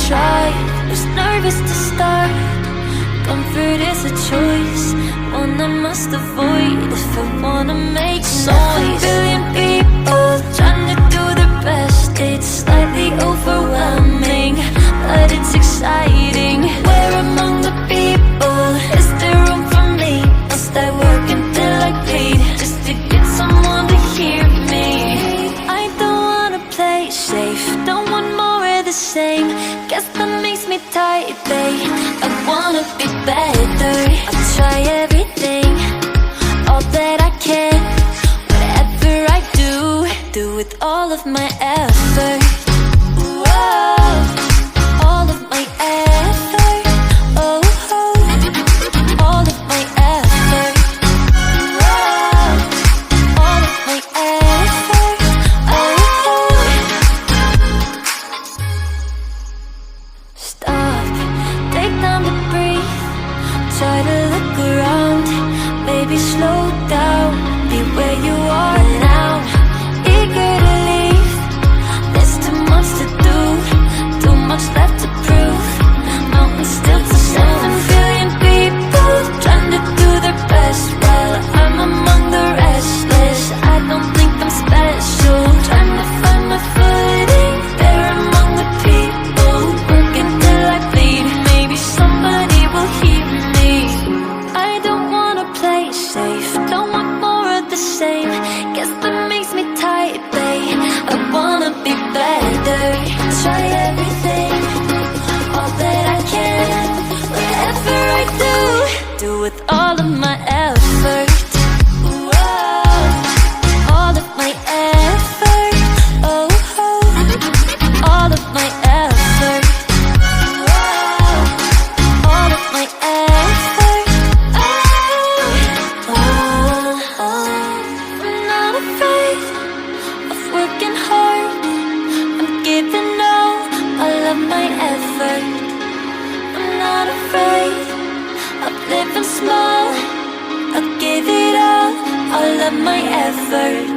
try, was nervous to start. Comfort is a choice, one I must avoid if I wanna make noise. A billion people trying to do their best. It's slightly overwhelming, but it's exciting. Where among the people is there room for me? Must I work until I bleed just to get someone to hear me? I don't wanna play safe, don't want more of the same. Guess that makes me tight, babe. I wanna be better, I'll try everything, all that I can. Whatever I do with all of my effort. Whoa, all of my effort. Oh, oh, all of my effort. Whoa, all of my effort. Oh, oh. Stop, take time to breathe, try to look around. Baby, slow down, be where you are now. Eager to leave, there's too much to do, too much left to prove. Mountains still to 7 billion people trying to do their best, while I'm among the restless. I don't think I'm special, trying to find my footing there among the people. Working till I bleed, maybe somebody will hear me. I don't wanna play safe, don't want more of the same. Guess that makes me tight, babe. I wanna be better, try everything, all that I can. Whatever I do with all of my effort. Whoa, all of my effort. Oh, oh, all of my effort. Whoa, all of my effort. Oh, oh, oh. I'm not afraid of working hard, I'm giving all of my effort. I'm not afraid of living small, I'll give it all of my effort.